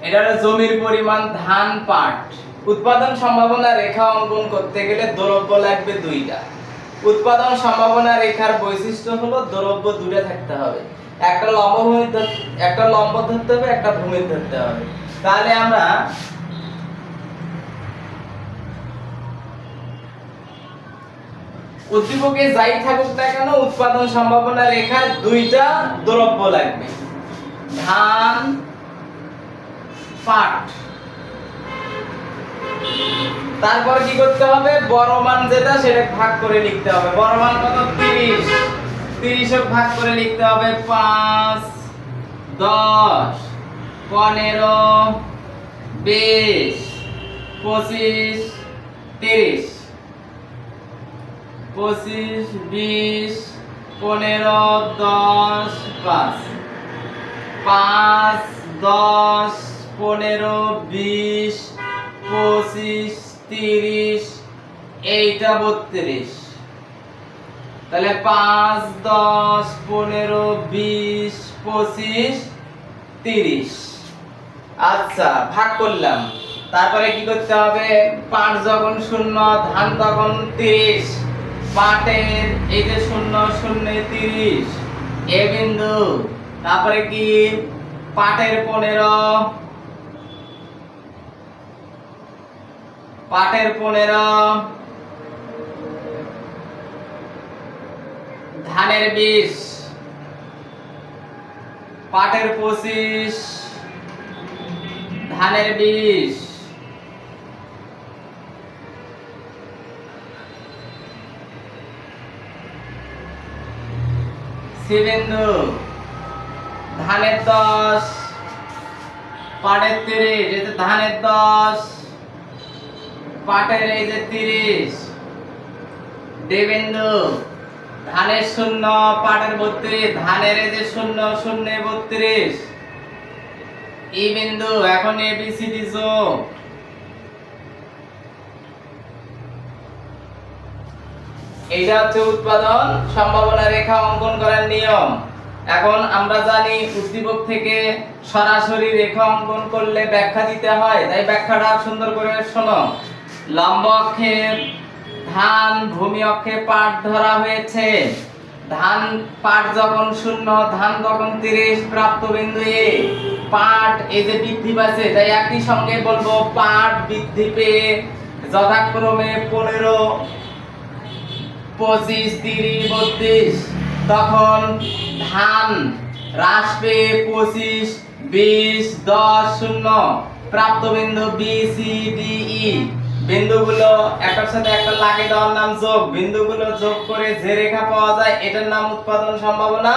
এটা হলো জমির পরিমাণ ধান পাট। উৎপাদন সম্ভাবনা রেখা অঙ্কন করতে গেলে দ্রব্য লাগবে দুইটা। উৎপাদন সম্ভাবনা রেখার বৈশিষ্ট্য হলো দ্রব্য দুটো থাকতে হবে, একটা লম্ব ধরতে হবে, একটা ভূমি ধরতে হবে। তাহলে আমরা উদ্দীপকে যাই থাকুক না কেন উৎপাদন সম্ভাবনা রেখার দুইটা দ্রব্য লাগবে, ধান পাট। তারপর কি করতে হবে, বড় মান যেটা সেটা ভাগ করে লিখতে হবে। বড় মান কত? 30। 30 ভাগ করে লিখতে হবে 5 10 15 20 25 30। 25 20 15 10 5 5 10 15 20 25 30 এইটা 32। তাহলে 5 10 15 20 25 30। আচ্ছা, ভাগ করলাম। তারপরে কি করতে হবে, পাট যখন 0 ধান তখন 30, পাটের এই যে 0 0 30 এ বিন্দু। তারপরে কি পাটের 15, পাটের 15, ধানের 20, পাটের 25, ধানের 20, সি বিন্দু, ধানের 10, পাটের 30, এই যে ধানের 10, পাটের এই যে 30, ডি বিন্দু, ধানের 0 পাটের 32, ধানের এই যে 0 0 32, ই বিন্দু। এখন এবিসিডি যোগ। এইটা হচ্ছে উৎপাদন সম্ভাবনা রেখা অঙ্কন করার নিয়ম। এখন আমরা জানি উদ্দীপক থেকে সরাসরি রেখা অঙ্কন করলে ব্যাখ্যা দিতে হয়, তাই ব্যাখ্যাটা সুন্দর করে শোনো। লম্ব অক্ষে ধান, ভূমি অক্ষে পাট ধরা হয়েছে। ধান পাট যখন 0 ধান তখন 30, প্রাপ্ত বিন্দু এ। পাট এই যে বৃদ্ধি পাচ্ছে, তাই একই সঙ্গে বলবো পাট বৃদ্ধি পেয়ে যথাক্রমে 15 25 30 32। তখন ধান হ্রাস পেয়ে 25 20 10 0। প্রাপ্ত বিন্দু বি সি ডি ই। বিন্দুগুলো একটার সাথে একটা লাগিয়ে দেওয়ার নাম যোগ। বিন্দুগুলো যোগ করে যে রেখা পাওয়া যায় এটার নাম উৎপাদন সম্ভাবনা